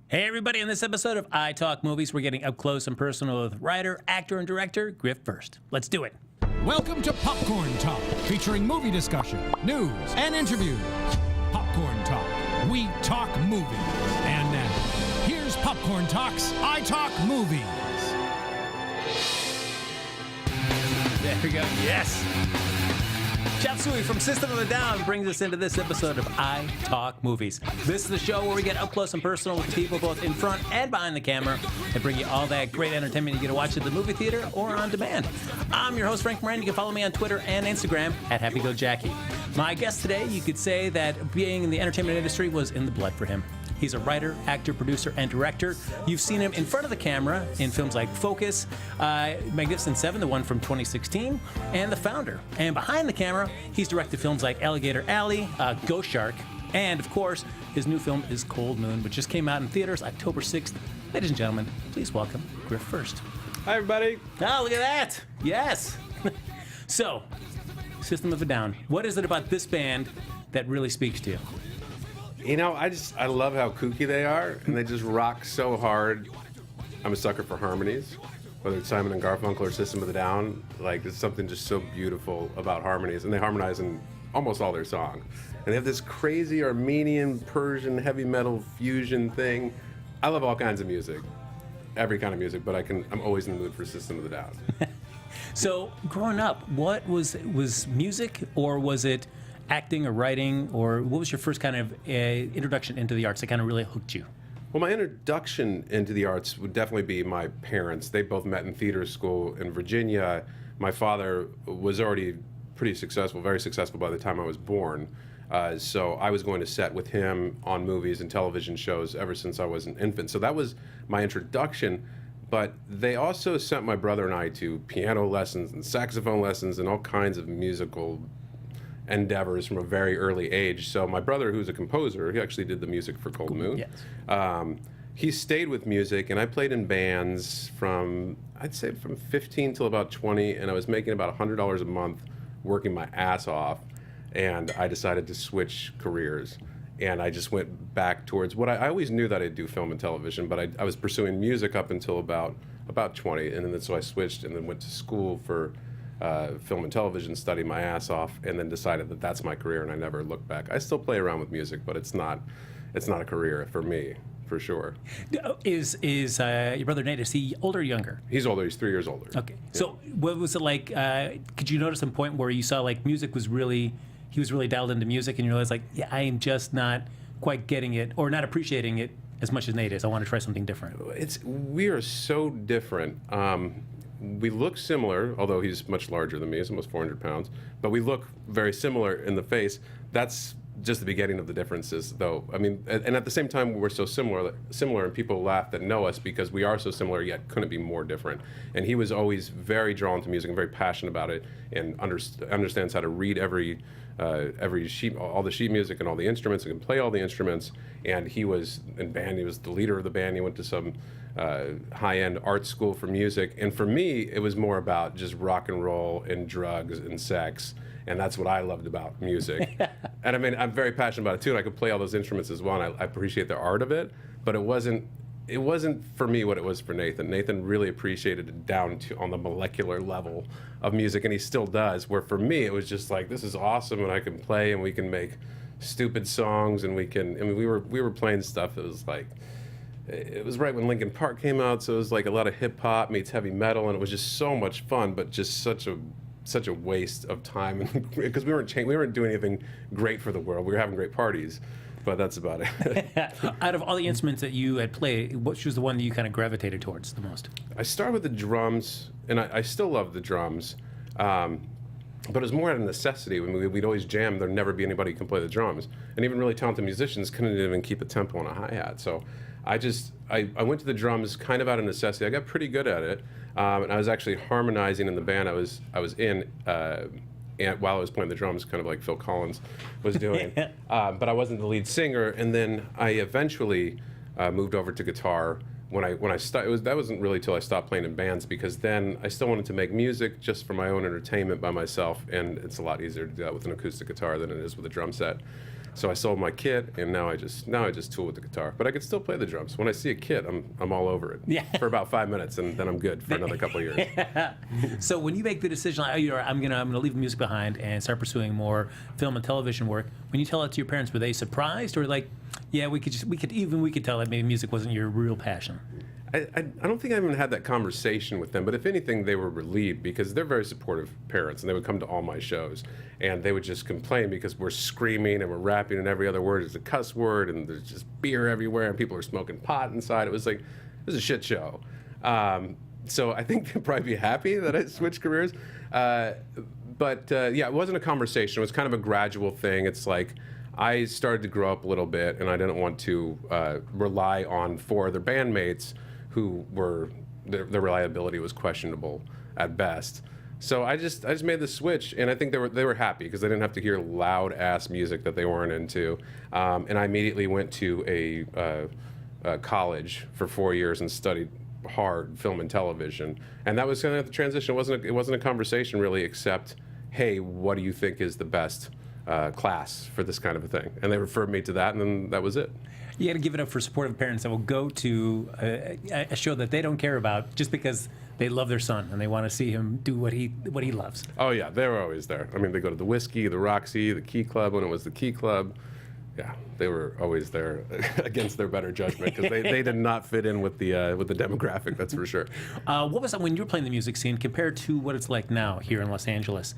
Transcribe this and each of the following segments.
Hey everybody, in this episode of iTalk Movies, we're getting up close and personal with writer, actor, and director Griff Furst. Let's do it. Welcome to Popcorn Talk, featuring movie discussion, news, and interviews. Popcorn Talk, we talk movies. And now, here's Popcorn Talk's iTalk Movies. There we go, yes! Chop Suey from System of a Down brings us into this episode of iTalk Movies. This is the show where we get up close and personal with people both in front and behind the camera and bring you all that great entertainment you get to watch at the movie theater or on demand. I'm your host, Frank Moran. You can follow me on Twitter and Instagram at HappyGoJackie. My guest today, you could say that being in the entertainment industry was in the blood for him. He's a writer, actor, producer, and director. You've seen him in front of the camera in films like Focus, Magnificent Seven, the one from 2016, and The Founder. And behind the camera, he's directed films like Alligator Alley, Ghost Shark, and of course, his new film is Cold Moon, which just came out in theaters October 6th. Ladies and gentlemen, please welcome Griff Furst. Hi, everybody. Oh, look at that. Yes. So, System of a Down. What is it about this band that really speaks to you? You know, I love how kooky they are, and they just rock so hard. I'm a sucker for harmonies, whether it's Simon and Garfunkel or System of a Down. Like, there's something just so beautiful about harmonies, and they harmonize in almost all their songs. And they have this crazy Armenian, Persian, heavy metal fusion thing. I love all kinds of music, every kind of music, but I'm always in the mood for System of a Down. So, growing up, what was music, or was it acting or writing, or what was your first kind of introduction into the arts that kind of really hooked you? Well, my introduction into the arts would definitely be my parents. They both met in theater school in Virginia. My father was already pretty successful, very successful by the time I was born. So I was going to set with him on movies and television shows ever since I was an infant. So that was my introduction. But they also sent my brother and I to piano lessons and saxophone lessons and all kinds of musical endeavors from a very early age. So my brother, who's a composer, he actually did the music for Cold Moon. Yes. He stayed with music, and I played in bands I'd say from 15 till about 20, and I was making about $100 a month working my ass off, and I decided to switch careers. And I just went back towards what I always knew that I'd do film and television, but I was pursuing music up until about 20, and then so I switched and then went to school for film and television, studied my ass off, and then decided that that's my career, and I never looked back. I still play around with music, but it's not a career for me, for sure. Is your brother Nate, is he older or younger? He's older. He's 3 years older. Okay. So what was it like, could you notice a point where you saw like music was really, he was really dialed into music, and you realized like, yeah, I am just not quite getting it or not appreciating it as much as Nate is. I want to try something different. We are so different. We look similar, although he's much larger than me. He's almost 400 pounds. But we look very similar in the face. That's just the beginning of the differences, though. I mean, and at the same time, we're so similar, and people laugh that know us because we are so similar, yet couldn't be more different. And he was always very drawn to music and very passionate about it, and understands how to read every sheet, all the sheet music and all the instruments, and can play all the instruments. And he was in band. He was the leader of the band. He went to some high-end art school for music. And for me, it was more about just rock and roll and drugs and sex. And that's what I loved about music. And I mean, I'm very passionate about it too, and I could play all those instruments as well, and I appreciate the art of it, but it wasn't for me what it was for Nathan. Nathan really appreciated it down to on the molecular level of music, and he still does, where for me it was just like, this is awesome, and I can play, and we can make stupid songs, and we were playing stuff that was like, it was right when Linkin Park came out, so it was like a lot of hip hop meets heavy metal, and it was just so much fun, but just such a waste of time, because we weren't doing anything great for the world. We were having great parties, but that's about it. Out of all the instruments that you had played, which was the one that you kind of gravitated towards the most? I started with the drums, and I still love the drums, but it was more out of necessity. When we'd always jam, there'd never be anybody who can play the drums, and even really talented musicians couldn't even keep a tempo on a hi-hat. So I went to the drums kind of out of necessity. I got pretty good at it. And I was actually harmonizing in the band I was in, and while I was playing the drums, kind of like Phil Collins was doing. But I wasn't the lead singer. And then I eventually moved over to guitar that wasn't really till I stopped playing in bands, because then I still wanted to make music just for my own entertainment by myself, and it's a lot easier to do that with an acoustic guitar than it is with a drum set. So I sold my kit, and now I just tool with the guitar. But I can still play the drums. When I see a kit, I'm all over it for about 5 minutes, and then I'm good for another couple of years. So when you make the decision, like, I'm gonna leave the music behind and start pursuing more film and television work, when you tell it to your parents, were they surprised, or like, yeah, we could tell that maybe music wasn't your real passion? I don't think I even had that conversation with them, but if anything, they were relieved, because they're very supportive parents, and they would come to all my shows, and they would just complain because we're screaming and we're rapping, and every other word is a cuss word, and there's just beer everywhere, and people are smoking pot inside. It was a shit show. So I think they'd probably be happy that I switched careers. But it wasn't a conversation. It was kind of a gradual thing. It's like, I started to grow up a little bit, and I didn't want to rely on 4 other bandmates who were, their reliability was questionable at best. So I just made the switch, and I think they were happy, because they didn't have to hear loud ass music that they weren't into. And I immediately went to a college for 4 years and studied hard film and television, and that was kind of the transition. It wasn't a conversation really, except, hey, what do you think is the best class for this kind of a thing? And they referred me to that, and then that was it. You got to give it up for supportive parents that will go to a show that they don't care about just because they love their son and they want to see him do what he loves. Oh yeah, they were always there. I mean, they go to the Whiskey, the Roxy, the Key Club when it was the Key Club. Yeah, they were always there against their better judgment, because they did not fit in with the demographic, that's for sure. What was that when you were playing the music scene compared to what it's like now here in Los Angeles?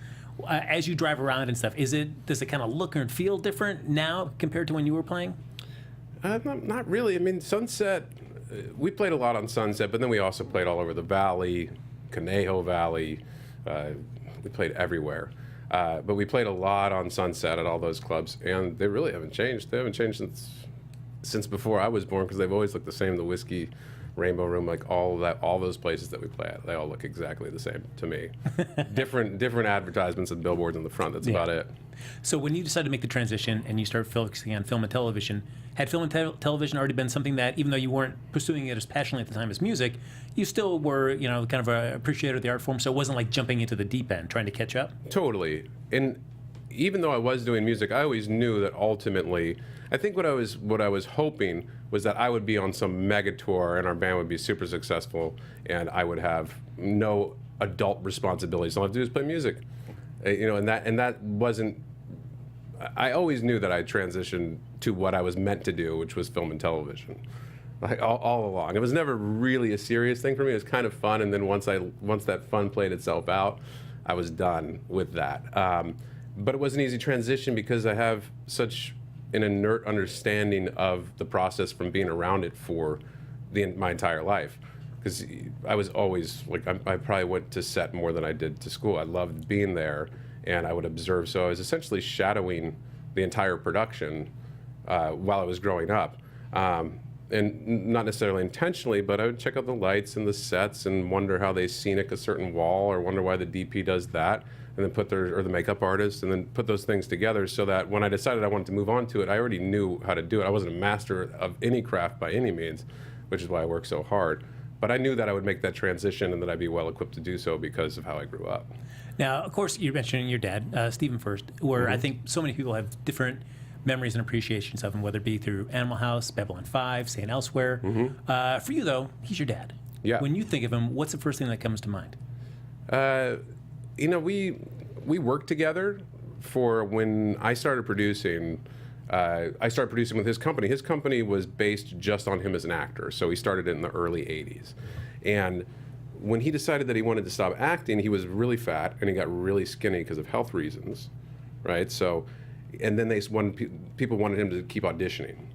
As you drive around and stuff, does it kind of look and feel different now compared to when you were playing? Not really. I mean, Sunset, we played a lot on Sunset, but then we also played all over the Valley, Conejo Valley. We played everywhere. But we played a lot on Sunset at all those clubs, and they really haven't changed. They haven't changed since before I was born, because they've always looked the same. The Whiskey, Rainbow Room, like all those places that we play at, they all look exactly the same to me. different advertisements and billboards in the front. That's about it. So when you decided to make the transition and you start focusing on film and television, had film and television already been something that, even though you weren't pursuing it as passionately at the time as music, you still were, kind of an appreciator of the art form, so it wasn't like jumping into the deep end, trying to catch up? Totally. And even though I was doing music, I always knew that ultimately, I think what I was hoping was that I would be on some mega tour and our band would be super successful, and I would have no adult responsibilities. All I have to do is play music. And that wasn't. I always knew that I transitioned to what I was meant to do, which was film and television, like all along. It was never really a serious thing for me. It was kind of fun, and then once that fun played itself out, I was done with that. But it was an easy transition because I have such an inert understanding of the process from being around it for my entire life. Because I was always, like, I probably went to set more than I did to school. I loved being there, and I would observe. So I was essentially shadowing the entire production while I was growing up. And not necessarily intentionally, but I would check out the lights and the sets and wonder how they scenic a certain wall, or wonder why the DP does that, and then or the makeup artist, and then put those things together so that when I decided I wanted to move on to it, I already knew how to do it. I wasn't a master of any craft by any means, which is why I work so hard. But I knew that I would make that transition and that I'd be well equipped to do so because of how I grew up. Now, of course, you're mentioning your dad, Stephen Furst, where I think so many people have different memories and appreciations of him, whether it be through Animal House, Babylon 5, St. Elsewhere. For you, though, he's your dad. Yeah. When you think of him, what's the first thing that comes to mind? We worked together for when I started producing. I started producing with his company. His company was based just on him as an actor, so he started in the early 80s. And when he decided that he wanted to stop acting, he was really fat, and he got really skinny because of health reasons, right? So, and then people wanted him to keep auditioning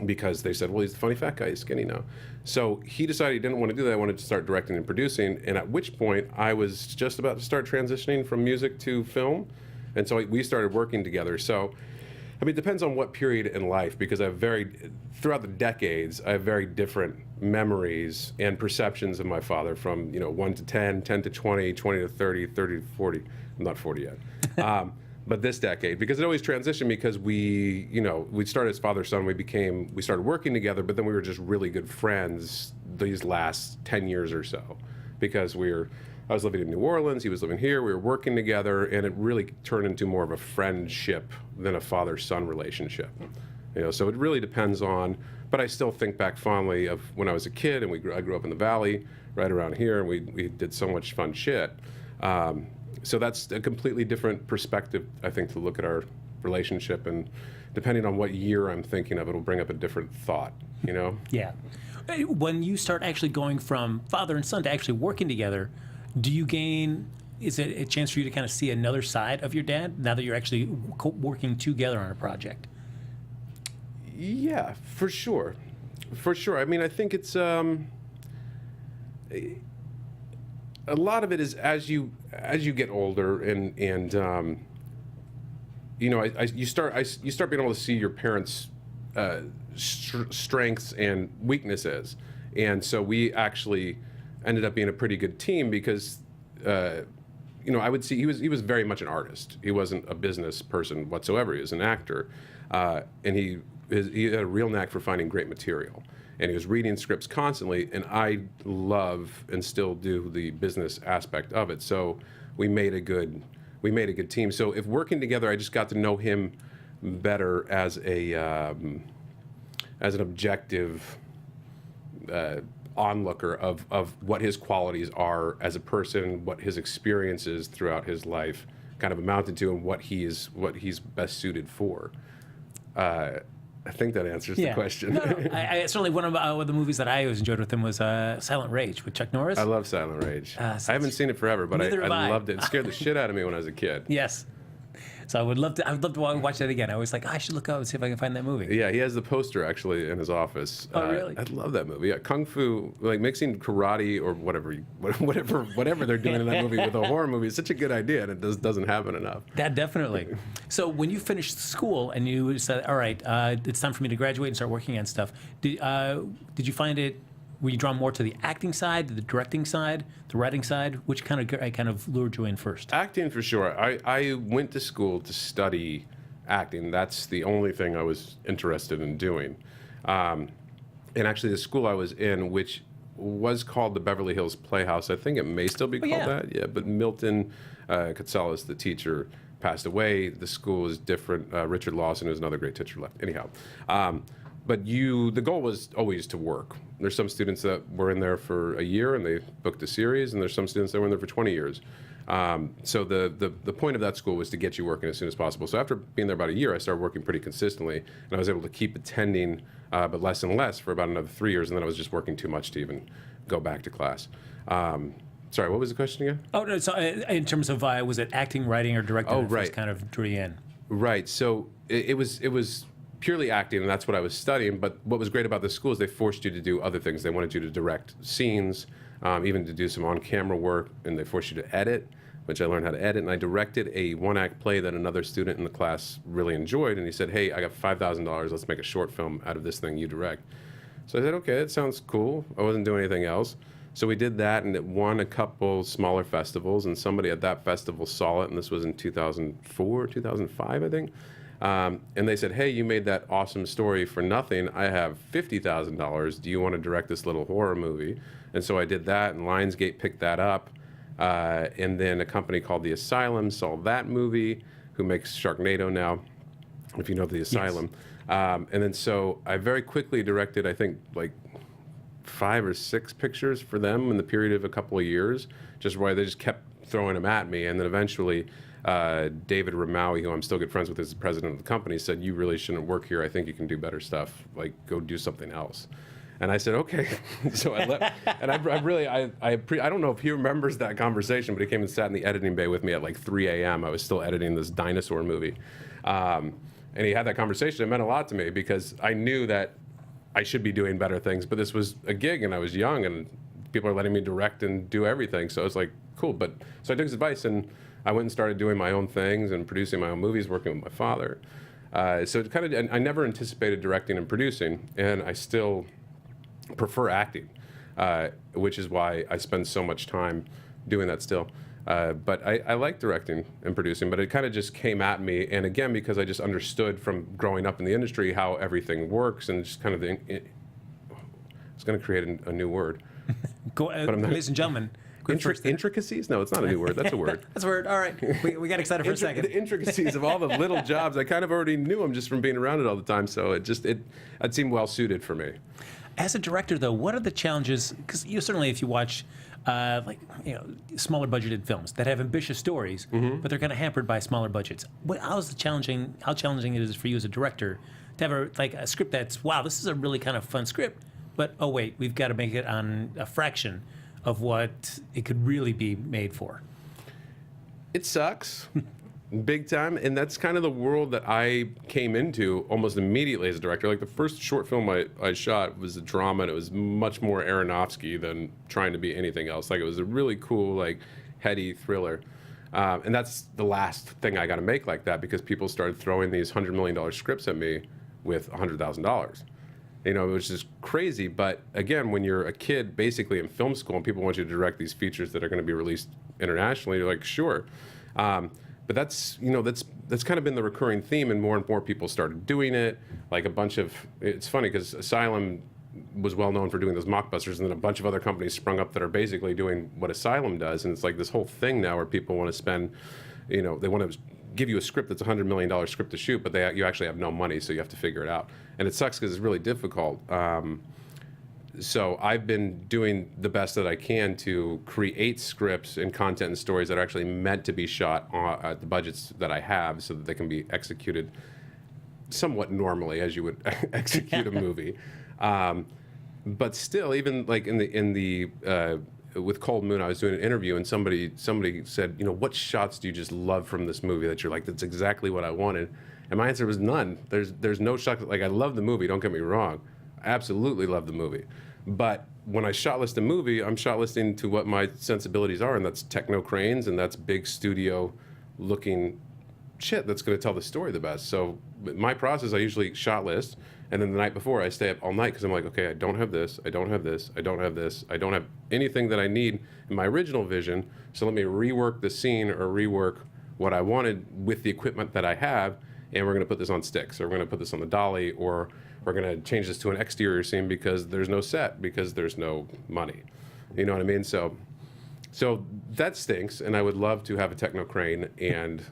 because they said, well, he's the funny fat guy, he's skinny now. So he decided he didn't want to do that. I wanted to start directing and producing, and at which point I was just about to start transitioning from music to film, and so we started working together. So, I mean, it depends on what period in life, because throughout the decades, I have very different memories and perceptions of my father from, 1 to 10, 10 to 20, 20 to 30, 30 to 40. I'm not 40 yet. but this decade, because it always transitioned, because we started as father-son, we started working together, but then we were just really good friends these last 10 years or so, because I was living in New Orleans, he was living here, we were working together, and it really turned into more of a friendship than a father-son relationship. So it really depends on, but I still think back fondly of when I was a kid, and I grew up in the Valley, right around here, and we did so much fun shit. So that's a completely different perspective, I think, to look at our relationship, and depending on what year I'm thinking of, it'll bring up a different thought, Yeah. When you start actually going from father and son to actually working together, is it a chance for you to kind of see another side of your dad now that you're actually working together on a project? Yeah, for sure. For sure. I mean, I think it's a lot of it is as you get older, and you start being able to see your parents' strengths and weaknesses, and so we actually ended up being a pretty good team, because I would see he was very much an artist. He wasn't a business person whatsoever. He was an actor, and he had a real knack for finding great material. And he was reading scripts constantly, and I love and still do the business aspect of it. So we made a good team. So if working together, I just got to know him better as an objective onlooker of what his qualities are as a person, what his experiences throughout his life kind of amounted to, and what he's best suited for. I think that answers the question. No. I certainly, one of the movies that I always enjoyed with him was Silent Rage with Chuck Norris. I love Silent Rage. I haven't seen it forever, but I loved it. It scared the shit out of me when I was a kid. Yes. So I would love to watch that again. I was like, I should look up and see if I can find that movie. Yeah, he has the poster actually in his office. Oh, really? I love that movie. Yeah, kung fu, like mixing karate or whatever they're doing in that movie with a horror movie is such a good idea, and it doesn't happen enough. That definitely. So when you finished school and you said, all right, it's time for me to graduate and start working on stuff, did you find it? Were you drawn more to the acting side, to the directing side, the writing side? Which kind of lured you in first? Acting, for sure. I went to school to study acting. That's the only thing I was interested in doing. And actually, the school I was in, which was called the Beverly Hills Playhouse, I think it may still be called that. Yeah, but Milton Katselas, the teacher, passed away. The school is different. Richard Lawson, who's another great teacher, left. Anyhow. But the goal was always to work. There's some students that were in there for a year and they booked a series, and there's some students that were in there for 20 years. So the point of that school was to get you working as soon as possible. So after being there about a year, I started working pretty consistently, and I was able to keep attending, but less and less for about another 3 years, and then I was just working too much to even go back to class. Sorry, what was the question again? Oh, no, so in terms of, was it acting, writing, or directing that first kind of drew you in? Right, so it was purely acting, and that's what I was studying. But what was great about this school is they forced you to do other things. They wanted you to direct scenes, even to do some on-camera work, and they forced you to edit, which I learned how to edit. And I directed a one-act play that another student in the class really enjoyed, and he said, hey, I got $5,000, let's make a short film out of this thing you direct. So I said, okay, that sounds cool. I wasn't doing anything else. So we did that, and it won a couple smaller festivals, and somebody at that festival saw it, and this was in 2004, 2005, I think. And they said, hey, you made that awesome story for nothing. I have $50,000. Do you want to direct this little horror movie? And so I did that, and Lionsgate picked that up. And then a company called The Asylum saw that movie, who makes Sharknado now, if you know The Asylum. Yes. And then so I very quickly directed, I think, like 5 or 6 pictures for them in the period of a couple of years, just where they just kept throwing them at me. And then eventually David Ramaui, who I'm still good friends with, is the president of the company, said, you really shouldn't work here. I think you can do better stuff. Like, go do something else. And I said, okay. So I left. And I don't know if he remembers that conversation, but he came and sat in the editing bay with me at like 3 a.m. I was still editing this dinosaur movie. And he had that conversation. It meant a lot to me because I knew that I should be doing better things, but this was a gig and I was young and people are letting me direct and do everything. So I was like, cool. So I took his advice and I went and started doing my own things and producing my own movies, working with my father. So it kind of, I never anticipated directing and producing, and I still prefer acting, which is why I spend so much time doing that still. But I like directing and producing, but it kind of just came at me. And again, because I just understood from growing up in the industry how everything works and just kind of I was going to create a new word. Ladies and gentlemen. Intricacies? No, it's not a new word. That's a word. That's a word. All right. We got excited for a second. The intricacies of all the little jobs, I kind of already knew them just from being around it all the time. So it seemed well suited for me. As a director, though, what are the challenges? Because certainly, if you watch smaller budgeted films that have ambitious stories, but they're kind of hampered by smaller budgets. How challenging it is for you as a director to have a script that's, wow, this is a really kind of fun script, but oh wait, we've got to make it on a fraction of what it could really be made for. It sucks. Big time, and that's kind of the world that I came into almost immediately as a director. Like the first short film I shot was a drama, and it was much more Aronofsky than trying to be anything else. Like it was a really cool, like heady thriller, and that's the last thing I got to make like that because people started throwing these $100 million scripts at me with $100,000. You know, it was just crazy. But again, when you're a kid, basically in film school, and people want you to direct these features that are going to be released internationally, you're like, sure. But that's kind of been the recurring theme, and more people started doing it. Like it's funny because Asylum was well known for doing those mockbusters, and then a bunch of other companies sprung up that are basically doing what Asylum does, and it's like this whole thing now where people want to spend, they want to give you a script that's a $100 million script to shoot, but you actually have no money, so you have to figure it out, and it sucks because it's really difficult. So I've been doing the best that I can to create scripts and content and stories that are actually meant to be shot at the budgets that I have so that they can be executed somewhat normally as you would execute a movie. But still, even like in the with Cold Moon, I was doing an interview and somebody said, what shots do you just love from this movie that you're like, that's exactly what I wanted? And my answer was none. There's no shot. Like I love the movie, don't get me wrong. I absolutely love the movie. But when I shot list a movie, I'm shot listing to what my sensibilities are, and that's techno cranes, and that's big studio looking shit that's going to tell the story the best. So my process, I usually shot list, and then the night before I stay up all night because I'm like, okay, I don't have this, I don't have this, I don't have this, I don't have anything that I need in my original vision, so let me rework the scene or rework what I wanted with the equipment that I have, and we're going to put this on sticks, or we're going to put this on the dolly, or we're going to change this to an exterior scene because there's no set, because there's no money. You know what I mean? So that stinks, and I would love to have a techno crane and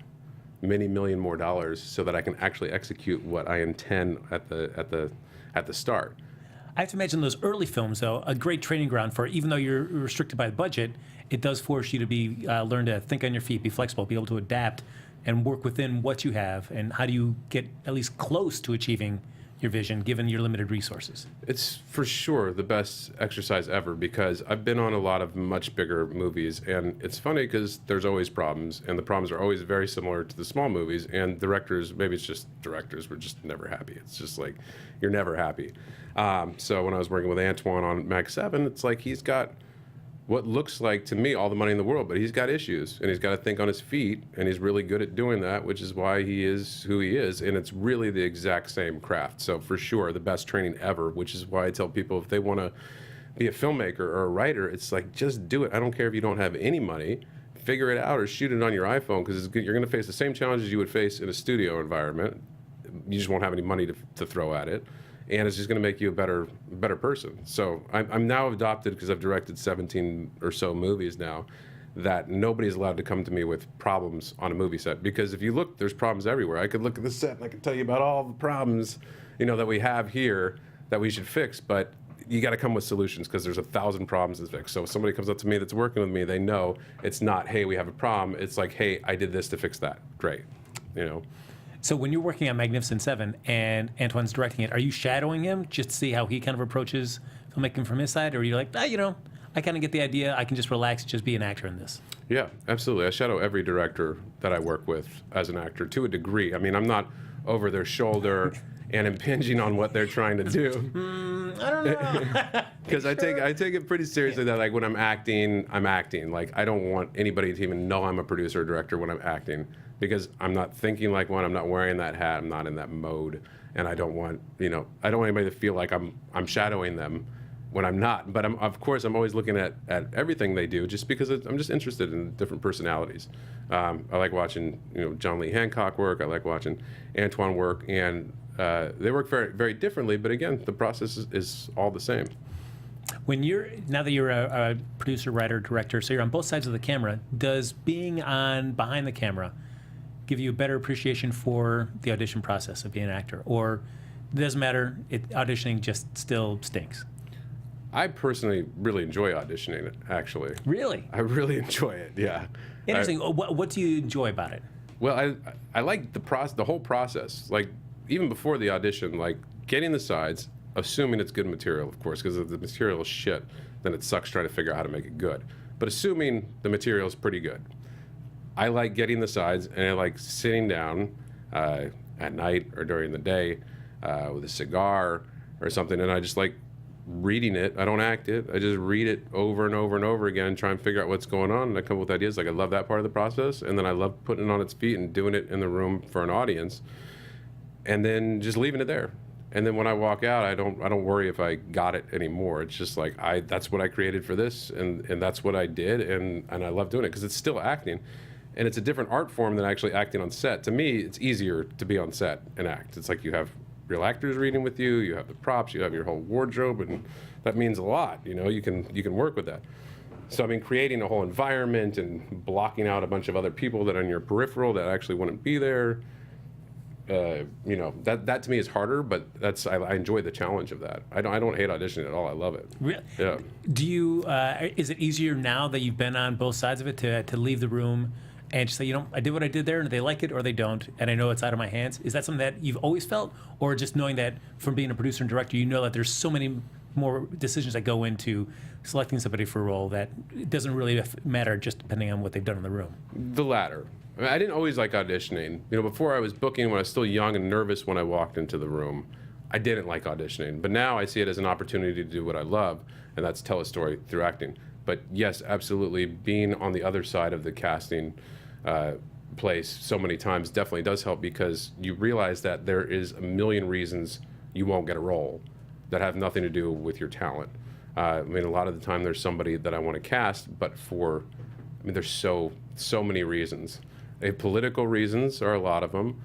many million more dollars so that I can actually execute what I intend at the start. I have to imagine those early films, though, a great training ground for, even though you're restricted by the budget, it does force you to learn to think on your feet, be flexible, be able to adapt, and work within what you have. And how do you get at least close to achieving your vision, given your limited resources? It's for sure the best exercise ever because I've been on a lot of much bigger movies, and it's funny because there's always problems, and the problems are always very similar to the small movies, and directors, maybe it's just directors, we're just never happy. It's just like, you're never happy. So when I was working with Antoine on Mag 7, it's like he's got what looks like to me all the money in the world, but he's got issues and he's got to think on his feet, and he's really good at doing that, which is why he is who he is, and it's really the exact same craft. So for sure, the best training ever, which is why I tell people if they want to be a filmmaker or a writer, it's like, just do it. I don't care if you don't have any money, figure it out or shoot it on your iPhone, because you're going to face the same challenges you would face in a studio environment. You just won't have any money to throw at it. And it's just going to make you a better person. So I'm now adopted, because I've directed 17 or so movies now, that nobody's allowed to come to me with problems on a movie set. Because if you look, there's problems everywhere. I could look at the set and I could tell you about all the problems, that we have here that we should fix. But you got to come with solutions, because there's 1,000 problems to fix. So if somebody comes up to me that's working with me, they know it's not, hey, we have a problem. It's like, hey, I did this to fix that. Great. So when you're working on Magnificent Seven and Antoine's directing it, are you shadowing him just to see how he kind of approaches filmmaking from his side? Or are you like, I kind of get the idea. I can just relax and just be an actor in this? Yeah, absolutely. I shadow every director that I work with as an actor to a degree. I mean, I'm not over their shoulder and impinging on what they're trying to do. I don't know. Because I take it pretty seriously that, like, when I'm acting. Like, I don't want anybody to even know I'm a producer or director when I'm acting, because I'm not thinking like one. I'm not wearing that hat. I'm not in that mode, and I don't want anybody to feel like I'm shadowing them when I'm not. But of course, I'm always looking at everything they do, just because I'm just interested in different personalities. I like watching John Lee Hancock work. I like watching Antoine work, and they work very, very differently. But again, the process is all the same. Now that you're a producer, writer, director, so you're on both sides of the camera, does being on behind the camera give you a better appreciation for the audition process of being an actor, or it doesn't matter, auditioning just still stinks? I personally really enjoy auditioning, actually. Really? I really enjoy it, yeah. Interesting. What do you enjoy about it? Well, I like the whole process. Like, even before the audition, like getting the sides, assuming it's good material, of course, because if the material is shit, then it sucks trying to figure out how to make it good. But assuming the material is pretty good, I like getting the sides, and I like sitting down at night or during the day with a cigar or something, and I just like reading it. I don't act it. I just read it over and over and over again and try and figure out what's going on, and I come up with ideas. Like, I love that part of the process, and then I love putting it on its feet and doing it in the room for an audience, and then just leaving it there. And then when I walk out, I don't worry if I got it anymore. It's just like, that's what I created for this, and that's what I did, and I love doing it because it's still acting, and it's a different art form than actually acting on set. To me, it's easier to be on set and act. It's like you have real actors reading with you, you have the props, you have your whole wardrobe, and that means a lot. You can work with that. So I mean, creating a whole environment and blocking out a bunch of other people that are on your peripheral that actually wouldn't be there. That to me is harder, but I enjoy the challenge of that. I don't hate auditioning at all. I love it. Really? Yeah. Do you? Is it easier now that you've been on both sides of it to leave the room and just say, I did what I did there, and they like it or they don't, and I know it's out of my hands? Is that something that you've always felt, or just knowing that from being a producer and director, you know that there's so many more decisions that go into selecting somebody for a role that it doesn't really matter, just depending on what they've done in the room? The latter. I mean, I didn't always like auditioning. Before I was booking, when I was still young and nervous when I walked into the room, I didn't like auditioning. But now I see it as an opportunity to do what I love, and that's tell a story through acting. But yes, absolutely, being on the other side of the casting place so many times definitely does help, because you realize that there is a million reasons you won't get a role that have nothing to do with your talent. A lot of the time there's somebody that I want to cast, but there's so many reasons. Political reasons are a lot of them.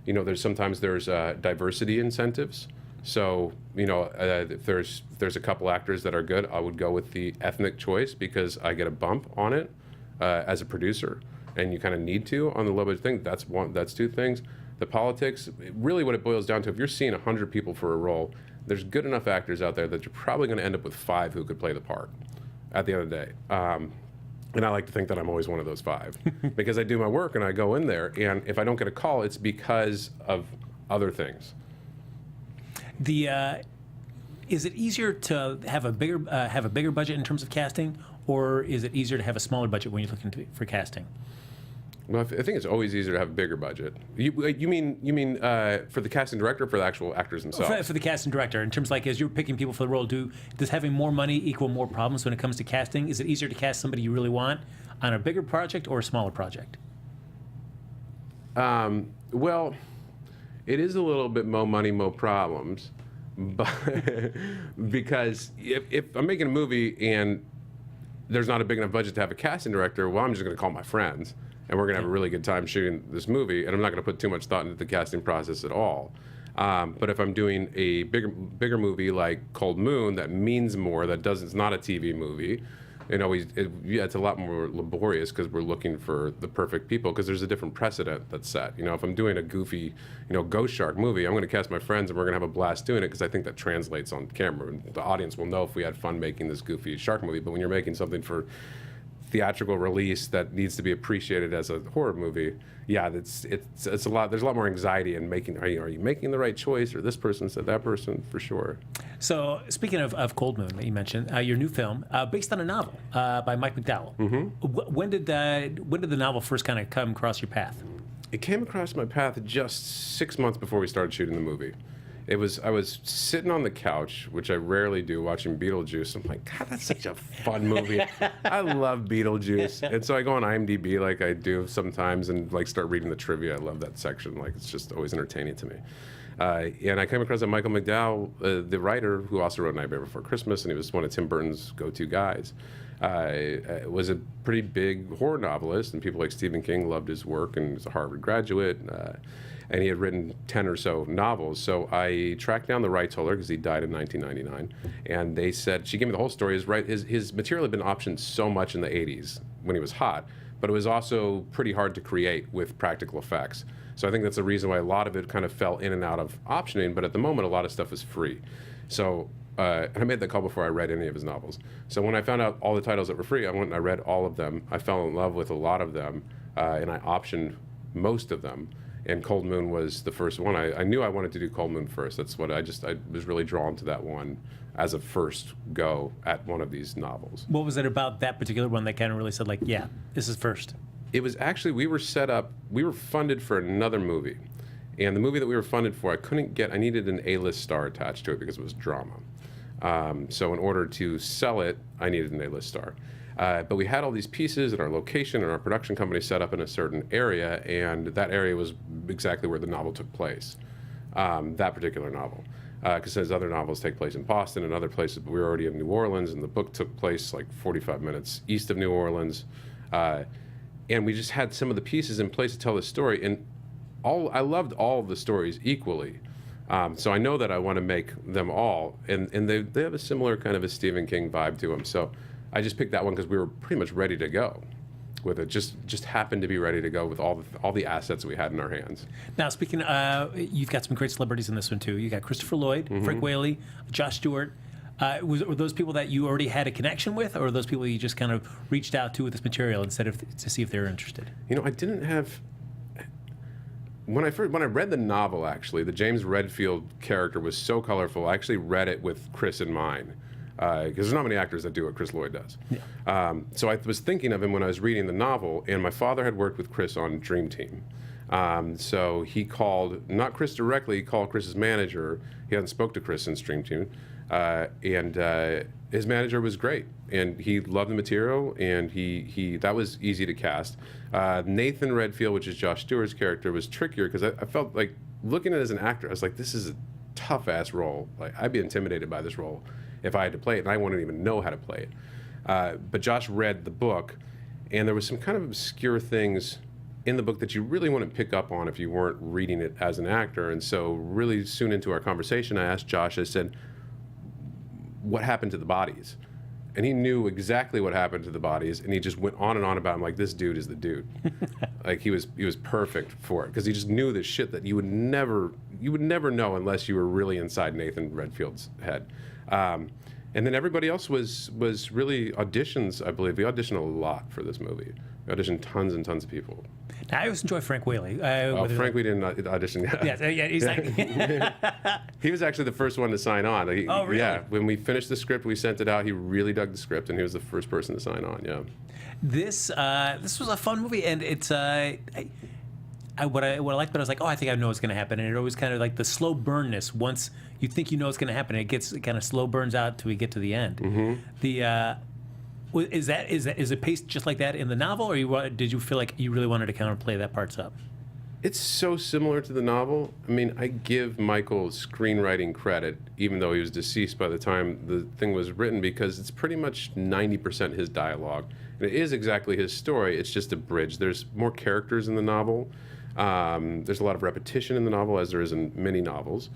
There's sometimes diversity incentives. So if there's a couple actors that are good, I would go with the ethnic choice because I get a bump on it as a producer, and you kind of need to on the low budget thing. That's two things. The politics, really, what it boils down to, if you're seeing 100 people for a role, there's good enough actors out there that you're probably going to end up with 5 who could play the part at the end of the day. And I like to think that I'm always one of those 5 because I do my work and I go in there, and if I don't get a call, it's because of other things. Is it easier to have a bigger budget in terms of casting, or is it easier to have a smaller budget when you're looking for casting? Well, I think it's always easier to have a bigger budget. You mean for the casting director or for the actual actors themselves? For the casting director, in terms of, like, as you're picking people for the role, does having more money equal more problems when it comes to casting? Is it easier to cast somebody you really want on a bigger project or a smaller project? Well, it is a little bit more money, more problems, but because if I'm making a movie and there's not a big enough budget to have a casting director, well, I'm just going to call my friends, and we're going to have a really good time shooting this movie, and I'm not going to put too much thought into the casting process at all. But if I'm doing a bigger movie like Cold Moon, that means more, it's not a TV movie, it's a lot more laborious because we're looking for the perfect people, because there's a different precedent that's set. If I'm doing a goofy, Ghost Shark movie, I'm going to cast my friends and we're going to have a blast doing it because I think that translates on camera. The audience will know if we had fun making this goofy shark movie. But when you're making something for theatrical release that needs to be appreciated as a horror movie, yeah, it's a lot. There's a lot more anxiety in making. Are you making the right choice, or this person said that person, for sure. So speaking of Cold Moon that you mentioned, your new film based on a novel by Mike McDowell. Mm-hmm. When did the novel first kind of come across your path? It came across my path just 6 months before we started shooting the movie. I was sitting on the couch, which I rarely do, watching Beetlejuice. I'm like, God, that's such a fun movie. I love Beetlejuice. And so I go on IMDb like I do sometimes and like start reading the trivia. I love that section. Like, it's just always entertaining to me. And I came across Michael McDowell, the writer, who also wrote Nightmare Before Christmas, and he was one of Tim Burton's go-to guys. Was a pretty big horror novelist, and people like Stephen King loved his work, and he was a Harvard graduate. And he had written 10 or so novels. So I tracked down the Wright told her, because he died in 1999. And they said, she gave me the whole story. His material had been optioned so much in the 80s when he was hot, but it was also pretty hard to create with practical effects. So I think that's the reason why a lot of it kind of fell in and out of optioning, but at the moment, a lot of stuff is free. So, and I made that call before I read any of his novels. So when I found out all the titles that were free, I went and I read all of them. I fell in love with a lot of them, and I optioned most of them. And Cold Moon was the first one. I knew I wanted to do Cold Moon first. That's what I was really drawn to that one as a first go at one of these novels. What was it about that particular one that kind of really said, like, yeah, this is first? It was actually, we were funded for another movie. And the movie that we were funded for, I needed an A-list star attached to it because it was drama. So in order to sell it, I needed an A-list star. But we had all these pieces and our location and our production company set up in a certain area, and that area was exactly where the novel took place, that particular novel. Because his other novels take place in Boston and other places, but we were already in New Orleans, and the book took place like 45 minutes east of New Orleans. And we just had some of the pieces in place to tell the story, and I loved all of the stories equally. So I know that I want to make them all, and they have a similar kind of a Stephen King vibe to them. So I just picked that one because we were pretty much ready to go with it. Just happened to be ready to go with all the assets we had in our hands. Now, speaking, you've got some great celebrities in this one too. You got Christopher Lloyd, Frank Whaley, Josh Stewart. Were those people that you already had a connection with, or were those people you just kind of reached out to with this material instead of to see if they were interested? You know, I didn't have. When I read the novel, actually, the James Redfield character was so colorful. I actually read it with Chris in mind. Because there's not many actors that do what Chris Lloyd does. Yeah. So I was thinking of him when I was reading the novel, and my father had worked with Chris on Dream Team. So he called, not Chris directly, he called Chris's manager. He hadn't spoke to Chris since Dream Team. And his manager was great, and he loved the material, and that was easy to cast. Nathan Redfield, which is Josh Stewart's character, was trickier because I felt like, looking at it as an actor, I was like, this is a tough-ass role. Like, I'd be intimidated by this role if I had to play it, and I wouldn't even know how to play it. But Josh read the book, and there was some kind of obscure things in the book that you really wouldn't pick up on if you weren't reading it as an actor. And so really soon into our conversation, I asked Josh, I said, what happened to the bodies? And he knew exactly what happened to the bodies, and he just went on and on about him like, this dude is the dude. Like, he was perfect for it, because he just knew this shit that you would never know unless you were really inside Nathan Redfield's head. And then everybody else was really auditions, I believe. We auditioned a lot for this movie. We auditioned tons and tons of people. Now, I always enjoy Frank Whaley. Frank, we didn't audition yet. Yeah, he's like... He was actually the first one to sign on. Oh, really? Yeah, when we finished the script, we sent it out. He really dug the script, and he was the first person to sign on, yeah. This was a fun movie, and it's... what I liked about it was like, oh, I think I know what's going to happen. And it always kind of like the slow burnness. Once you think you know what's going to happen, it kind of slow burns out till we get to the end. Mm-hmm. Is it paced just like that in the novel, or did you feel like you really wanted to kind of play that parts up? It's so similar to the novel. I mean, I give Michael screenwriting credit, even though he was deceased by the time the thing was written, because it's pretty much 90% his dialogue. And it is exactly his story. It's just a bridge. There's more characters in the novel. There's a lot of repetition in the novel, as there is in many novels.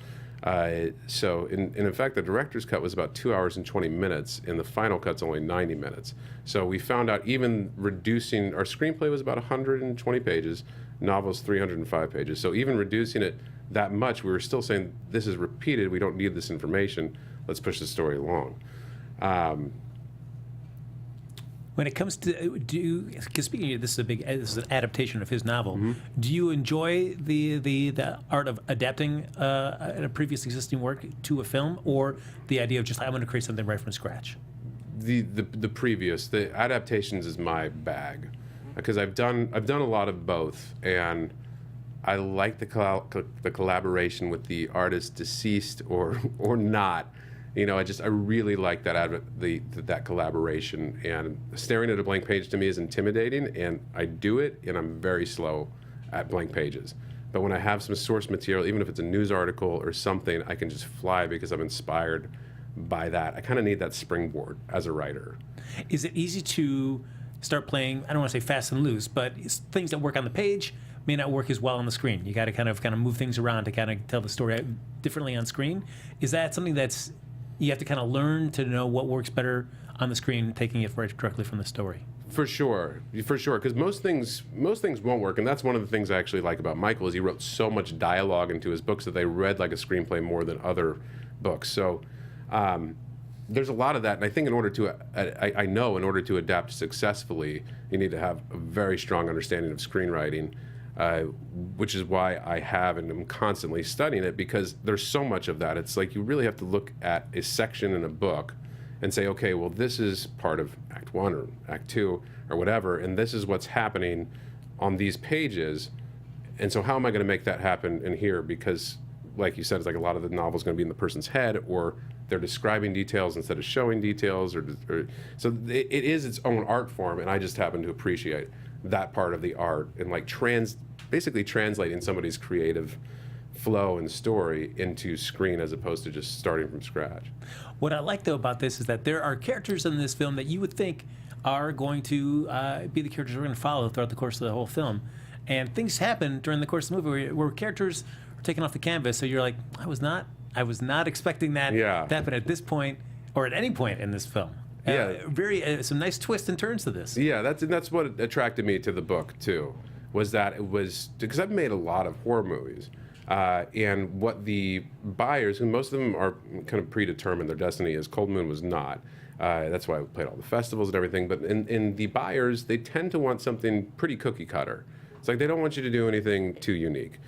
So in fact, the director's cut was about 2 hours and 20 minutes, and the final cut's only 90 minutes. So we found out, even reducing, our screenplay was about 120 pages, novel's 305 pages. So even reducing it that much, we were still saying, this is repeated, we don't need this information, let's push the story along. When it comes to, because speaking of this is an adaptation of his novel. Mm-hmm. Do you enjoy the art of adapting a previous existing work to a film, or the idea of just, I'm going to create something right from scratch? The adaptations is my bag, because I've done a lot of both, and I like the collaboration with the artist, deceased or not. You know, I really like that collaboration. And staring at a blank page to me is intimidating, and I do it, and I'm very slow at blank pages. But when I have some source material, even if it's a news article or something, I can just fly because I'm inspired by that. I kind of need that springboard as a writer. Is it easy to start playing, I don't want to say fast and loose, but things that work on the page may not work as well on the screen? You got to kind of move things around to kind of tell the story differently on screen. Is that something that's you have to kind of learn to know what works better on the screen, taking it right directly from the story? For sure, because most things won't work, and that's one of the things I actually like about Michael is he wrote so much dialogue into his books that they read like a screenplay more than other books. So there's a lot of that, and I think in order to adapt successfully, you need to have a very strong understanding of screenwriting, which is why I have and am constantly studying it, because there's so much of that. It's like you really have to look at a section in a book and say, okay, well, this is part of Act 1 or Act 2 or whatever, and this is what's happening on these pages, and so how am I going to make that happen in here? Because, like you said, it's like a lot of the novel's going to be in the person's head, or they're describing details instead of showing details, or so it is its own art form, and I just happen to appreciate that part of the art and like basically translating somebody's creative flow and story into screen as opposed to just starting from scratch. What I like though about this is that there are characters in this film that you would think are going to be the characters we're going to follow throughout the course of the whole film, and things happen during the course of the movie where characters are taken off the canvas. So you're like, I was not expecting that to happen at this point or at any point in this film. Some nice twists and turns to this. Yeah, that's what attracted me to the book too, was that it was because I've made a lot of horror movies, and what the buyers, and most of them are kind of predetermined, their destiny is. Cold Moon was not. That's why I played all the festivals and everything. But in the buyers, they tend to want something pretty cookie cutter. It's like they don't want you to do anything too unique.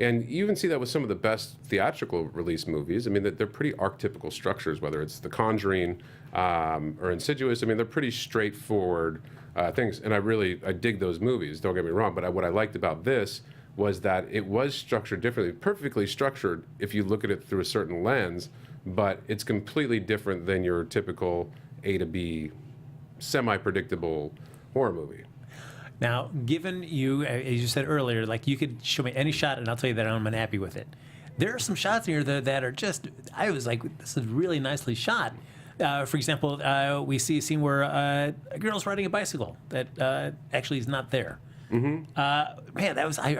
And you even see that with some of the best theatrical release movies. I mean, they're pretty archetypical structures, whether it's The Conjuring or Insidious. I mean, they're pretty straightforward things. And I dig those movies, don't get me wrong. But what I liked about this was that it was structured differently, perfectly structured if you look at it through a certain lens, but it's completely different than your typical A to B, semi-predictable horror movie. Now, given you, as you said earlier, like you could show me any shot and I'll tell you that I'm unhappy with it. There are some shots in here that are just, I was like, this is really nicely shot. For example, we see a scene where a girl's riding a bicycle that actually is not there. Mm-hmm. Man, that was, I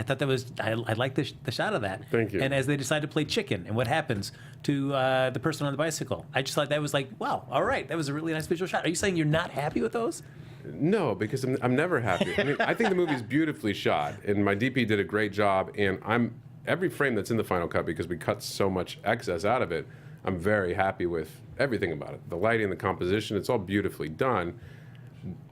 thought that was, I liked the shot of that. Thank you. And as they decide to play chicken and what happens to the person on the bicycle, I just thought that was like, wow, all right, that was a really nice visual shot. Are you saying you're not happy with those? No, because I'm never happy. I mean, I think the movie's beautifully shot, and my DP did a great job, and every frame that's in the final cut, because we cut so much excess out of it, I'm very happy with everything about it. The lighting, the composition, it's all beautifully done.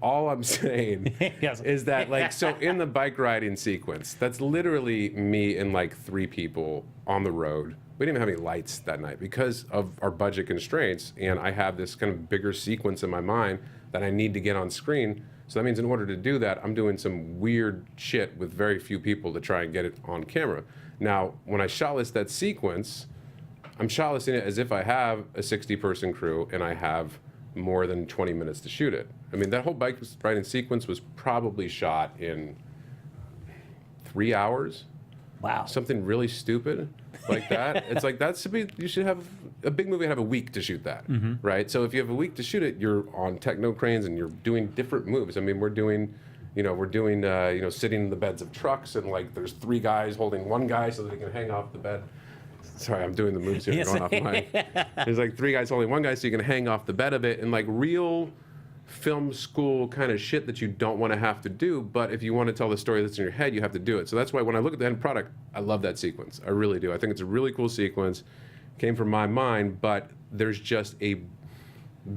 All I'm saying is that, like, so in the bike riding sequence, that's literally me and like 3 people on the road. We didn't even have any lights that night because of our budget constraints, and I have this kind of bigger sequence in my mind that I need to get on screen. So that means in order to do that, I'm doing some weird shit with very few people to try and get it on camera. Now, when I shotlist that sequence, I'm shotlisting it as if I have a 60-person crew and I have more than 20 minutes to shoot it. I mean, that whole bike riding sequence was probably shot in 3 hours. Wow. Something really stupid like that. It's like, you should have, a big movie have a week to shoot that, right? So if you have a week to shoot it, you're on techno cranes and you're doing different moves. I mean, we're doing sitting in the beds of trucks, and like there's 3 guys holding one guy so that they can hang off the bed. Sorry, I'm doing the moves here, going off mine. There's like 3 guys holding one guy so you can hang off the bed of it, and like real film school kind of shit that you don't want to have to do, but if you want to tell the story that's in your head, you have to do it. So that's why when I look at the end product, I love that sequence. I really do. I think it's a really cool sequence. Came from my mind, but there's just a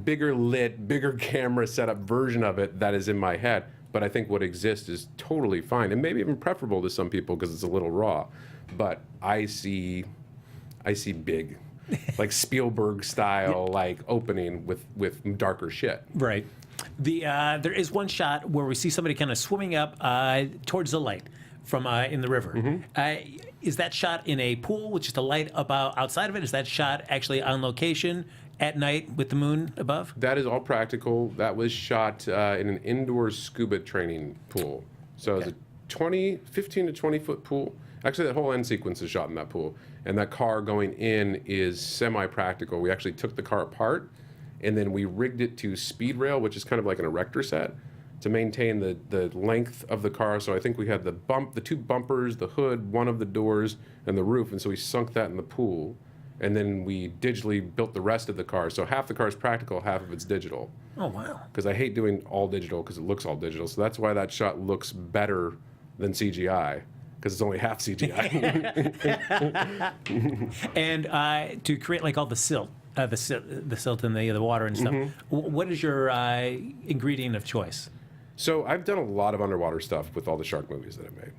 bigger lit, bigger camera setup version of it that is in my head. But I think what exists is totally fine, and maybe even preferable to some people because it's a little raw. But I see big, like Spielberg style, like opening with darker shit. Right. There is one shot where we see somebody kind of swimming up towards the light from in the river. Is that shot in a pool with just a light about outside of it? Is that shot actually on location at night with the moon above? That is all practical. That was shot in an indoor scuba training pool. So it was a 15 to 20 foot pool. Actually, that whole end sequence is shot in that pool. And that car going in is semi-practical. We actually took the car apart, and then we rigged it to speed rail, which is kind of like an erector set, to maintain the length of the car. So I think we had the two bumpers, the hood, one of the doors, and the roof. And so we sunk that in the pool. And then we digitally built the rest of the car. So half the car is practical, half of it's digital. Oh, wow. Because I hate doing all digital because it looks all digital. So that's why that shot looks better than CGI, because it's only half CGI. And to create like all the silt in the water and stuff, what is your ingredient of choice? So I've done a lot of underwater stuff with all the shark movies that I've made.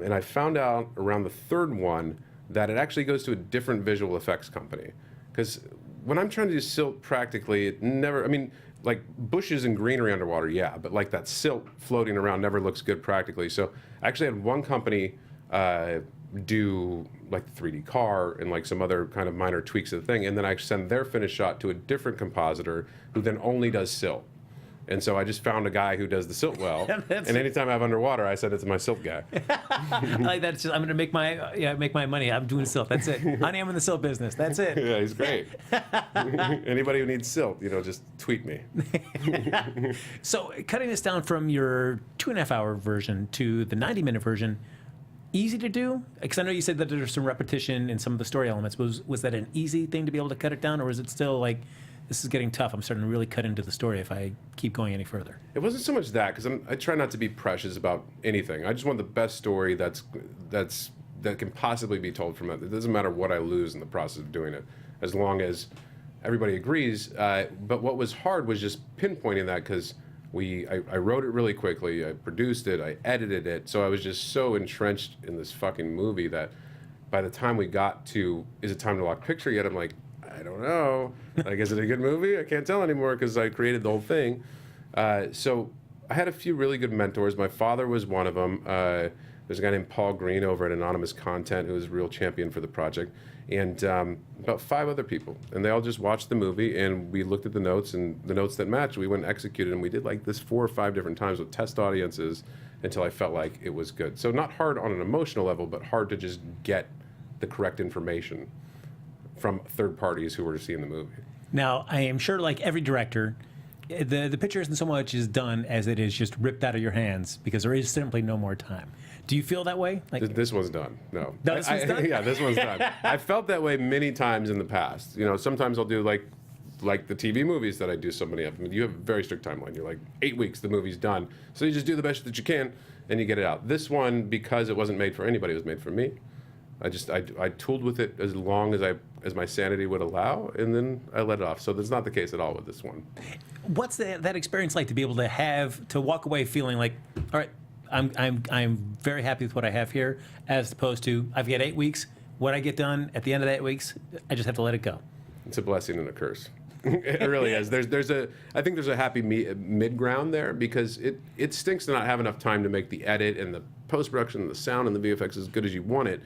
And I found out around the third one that it actually goes to a different visual effects company. Because when I'm trying to do silt practically, it never, I mean, like bushes and greenery underwater, yeah, but like that silt floating around never looks good practically. So I actually had one company do like the 3D car and like some other kind of minor tweaks of the thing, and then I send their finished shot to a different compositor who then only does silt. And so I just found a guy who does the silt well, and anytime I have underwater, I send it to my silt guy. Like that's just, I'm going to make my money. I'm doing silt. That's it. Honey, I'm in the silt business. That's it. Yeah, he's great. Anybody who needs silt, just tweet me. So cutting this down from your 2.5-hour version to the 90-minute version, easy to do? Because I know you said that there's some repetition in some of the story elements. Was that an easy thing to be able to cut it down, or was it still like, this is getting tough, I'm starting to really cut into the story if I keep going any further? It wasn't so much that, because I try not to be precious about anything. I just want the best story that can possibly be told from it. It doesn't matter what I lose in the process of doing it, as long as everybody agrees. But what was hard was just pinpointing that, because I wrote it really quickly, I produced it, I edited it, so I was just so entrenched in this fucking movie that by the time we got to, is it time to lock picture yet, I'm like, I don't know. Like, is it a good movie? I can't tell anymore because I created the whole thing. So I had a few really good mentors. My father was one of them. There's a guy named Paul Green over at Anonymous Content who was a real champion for the project. And about 5 other people. And they all just watched the movie, and we looked at the notes, and the notes that matched, we went and executed. And we did like this 4 or 5 different times with test audiences until I felt like it was good. So not hard on an emotional level, but hard to just get the correct information from third parties who were seeing the movie. Now, I am sure, like every director, the picture isn't so much is done as it is just ripped out of your hands because there is simply no more time. Do you feel that way? Like this one's done. No. This one's done? Yeah, this one's done. I felt that way many times in the past. Sometimes I'll do like the TV movies that I do so many of. I mean, you have a very strict timeline. You're like 8 weeks, the movie's done. So you just do the best that you can, and you get it out. This one, because it wasn't made for anybody, it was made for me. I tooled with it as long as my sanity would allow, and then I let it off. So that's not the case at all with this one. What's that experience like to be able to walk away feeling like, all right, I'm very happy with what I have here, as opposed to I've got 8 weeks. What I get done at the end of that 8 weeks, I just have to let it go. It's a blessing and a curse. It really is. I think there's a happy mid ground there, because it stinks to not have enough time to make the edit and the post production and the sound and the VFX as good as you want it.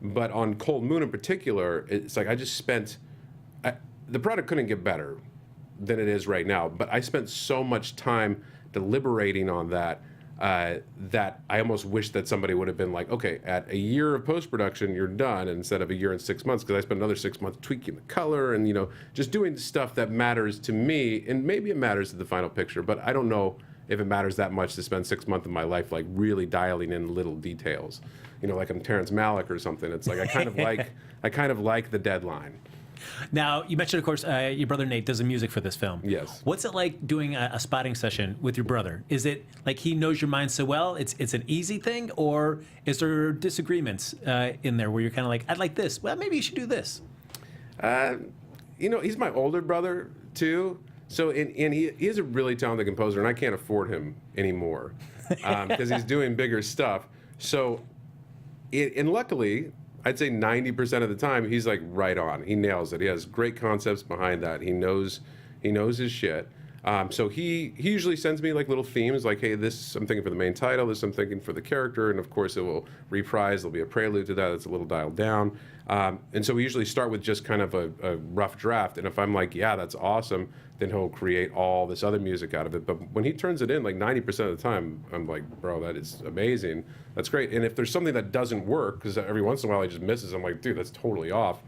But on Cold Moon in particular, it's like I just spent. The product couldn't get better than it is right now, but I spent so much time deliberating on that that I almost wish that somebody would have been like, okay, at a year of post-production, you're done, instead of a year and 6 months, because I spent another 6 months tweaking the color and, just doing stuff that matters to me, and maybe it matters to the final picture, but I don't know if it matters that much to spend 6 months of my life, like, really dialing in little details. Like I'm Terrence Malick or something. It's like I kind of like the deadline. Now, you mentioned, of course, your brother Nate does the music for this film. Yes. What's it like doing a spotting session with your brother? Is it like he knows your mind so well, it's an easy thing, or is there disagreements in there where you're kind of like, I'd like this. Well, maybe you should do this. He's my older brother too. So and he is a really talented composer, and I can't afford him anymore because he's doing bigger stuff. So, and luckily, I'd say 90% of the time, he's like right on. He nails it. He has great concepts behind that. He knows his shit. So he usually sends me like little themes, like, hey, this I'm thinking for the main title, this I'm thinking for the character, and of course it will reprise. There'll be a prelude to that that's a little dialed down. And so we usually start with just kind of a rough draft. And if I'm like, yeah, that's awesome, then he'll create all this other music out of it. But when he turns it in, like 90% of the time, I'm like, bro, that is amazing. That's great. And if there's something that doesn't work, because every once in a while he just misses, I'm like, dude, that's totally off.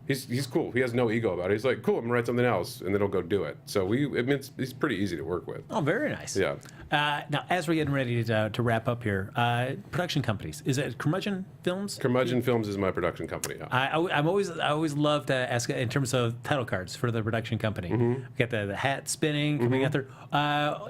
He's cool. He has no ego about it. He's like, cool, I'm gonna write something else, and then he'll go do it. So he's pretty easy to work with. Oh, very nice. Yeah. Now, as we're getting ready to wrap up here, production companies. Is it Curmudgeon Films? Curmudgeon Films is my production company. Yeah. I always love to ask in terms of title cards for the production company. We got the hat spinning coming out there.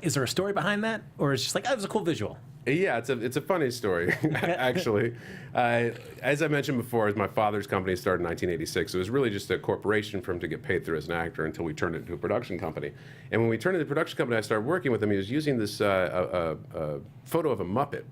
Is there a story behind that, or is it just like, oh, it was a cool visual? Yeah, it's a funny story, actually. As I mentioned before, my father's company started in 1986. It was really just a corporation for him to get paid through as an actor until we turned it into a production company. And when we turned it into a production company, I started working with him. He was using this a photo of a Muppet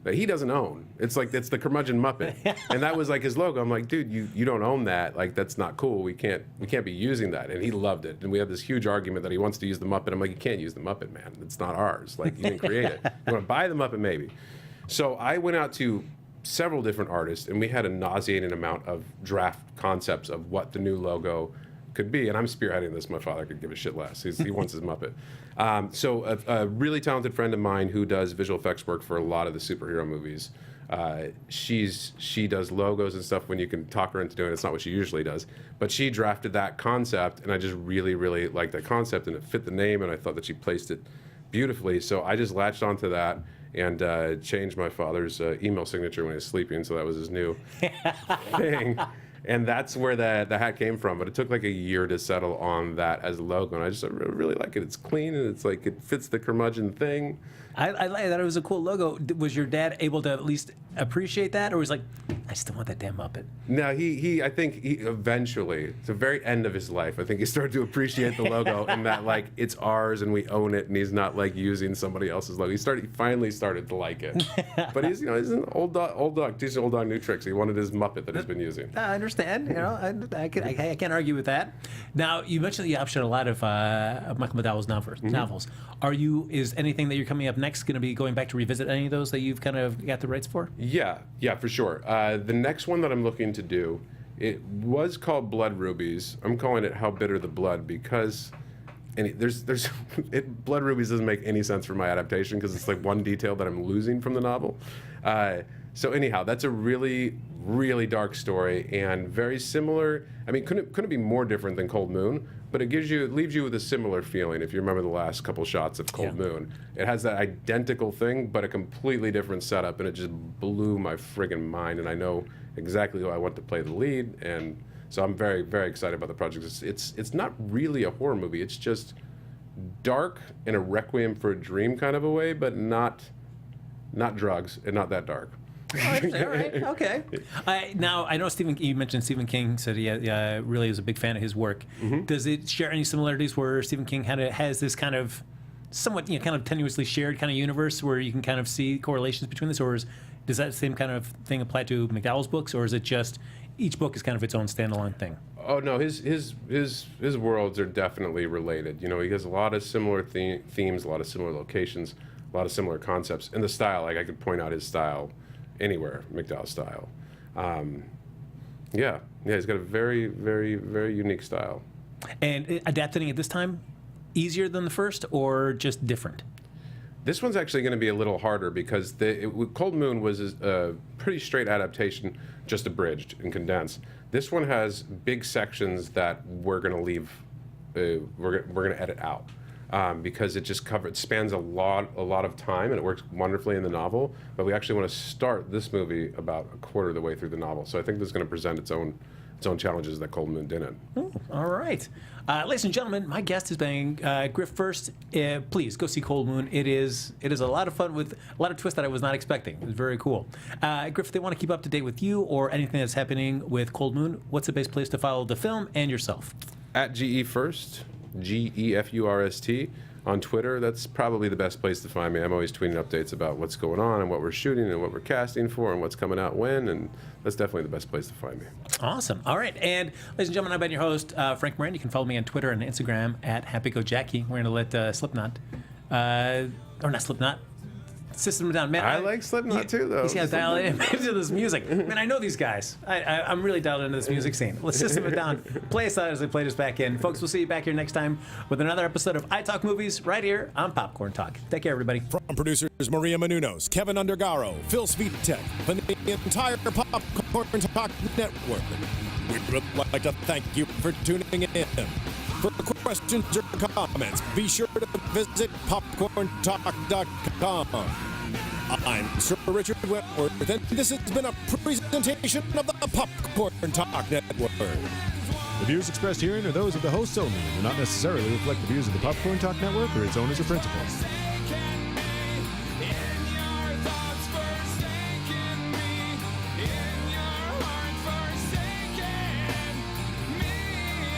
that he doesn't own. It's the Curmudgeon Muppet, and that was like his logo. I'm like, dude, you don't own that. Like, that's not cool. We can't be using that. And he loved it. And we had this huge argument that he wants to use the Muppet. I'm like, you can't use the Muppet, man. It's not ours. Like, you didn't create it. You want to buy the Muppet, maybe. So I went out to several different artists, and we had a nauseating amount of draft concepts of what the new logo could be, and I'm spearheading this. My father could give a shit less. He wants his Muppet. So a really talented friend of mine who does visual effects work for a lot of the superhero movies. She does logos and stuff when you can talk her into doing it. It's not what she usually does, but she drafted that concept, and I just really, really liked that concept, and it fit the name, and I thought that she placed it beautifully. So I just latched onto that and changed my father's email signature when he was sleeping, so that was his new thing. And that's where the hat came from. But it took like a year to settle on that as a logo. And I really like it. It's clean, and it's like it fits the curmudgeon thing. I like that it was a cool logo. Was your dad able to at least appreciate that? Or was like, I still want that damn Muppet? No, I think he eventually, at the very end of his life, I think he started to appreciate the logo and that, like, it's ours and we own it, and he's not like using somebody else's logo. He finally started to like it. But he's an old dog, teaching old dog new tricks. He wanted his Muppet that he's been using. I understand. I can't argue with that. Now, you mentioned that you optioned a lot of Michael McDowell's novels. Is anything that you're coming up next going to be going back to revisit any of those that you've kind of got the rights for? Yeah, for sure. The next one that I'm looking to do, it was called Blood Rubies. I'm calling it How Bitter the Blood because Blood Rubies doesn't make any sense for my adaptation because it's like one detail that I'm losing from the novel. So anyhow, that's a really, really dark story and very similar. I mean, couldn't be more different than Cold Moon, but it leaves you with a similar feeling. If you remember the last couple shots of Cold Moon, it has that identical thing, but a completely different setup, and it just blew my friggin' mind. And I know exactly who I want to play the lead, and so I'm very, very excited about the project. It's not really a horror movie. It's just dark in a Requiem for a Dream kind of a way, but not drugs and not that dark. All right. Okay. Now, I know you mentioned Stephen King said he really is a big fan of his work. Mm-hmm. Does it share any similarities where Stephen King has this kind of somewhat kind of tenuously shared kind of universe where you can kind of see correlations between this, or does that same kind of thing apply to McDowell's books, or is it just each book is kind of its own standalone thing? Oh no, his worlds are definitely related. You know, he has a lot of similar themes, a lot of similar locations, a lot of similar concepts, and the style. Like I could point out his style anywhere, McDowell's style. He's got a very, very, very unique style. And adapting at this time, easier than the first, or just different? This one's actually going to be a little harder because Cold Moon was a pretty straight adaptation, just abridged and condensed. This one has big sections that we're going to leave, we're going to edit out. Because it spans a lot of time, and it works wonderfully in the novel. But we actually want to start this movie about a quarter of the way through the novel. So I think this is going to present its own challenges that Cold Moon didn't. Oh, all right. Ladies and gentlemen, my guest has been Griff Furst. Please go see Cold Moon. It is a lot of fun with a lot of twists that I was not expecting. It was very cool. Griff, if they want to keep up to date with you or anything that's happening with Cold Moon, what's the best place to follow the film and yourself? At GE Furst. GEFURST on Twitter, that's probably the best place to find me. I'm always tweeting updates about what's going on and what we're shooting and what we're casting for and what's coming out when, and that's definitely the best place to find me. Awesome. All right. And ladies and gentlemen, I've been your host, Frank Moran. You can follow me on Twitter and Instagram at HappyGoJackie. We're going to let Slipknot, or not Slipknot, System of a Down. Man, I like Slipknot too, though. He's got to dial into this music. Man, I know these guys. I'm really dialed into this music scene. Let's System of a Down. Play us out as they played us back in. Folks, we'll see you back here next time with another episode of iTalk Movies right here on Popcorn Talk. Take care, everybody. From producers Maria Menounos, Kevin Undergaro, Phil Svitek, and the entire Popcorn Talk Network, we would like to thank you for tuning in. For questions or comments, be sure to visit popcorntalk.com. I'm Sir Richard Wentworth, and this has been a presentation of the Popcorn Talk Network. The views expressed herein are those of the hosts only and do not necessarily reflect the views of the Popcorn Talk Network or its owners or principals.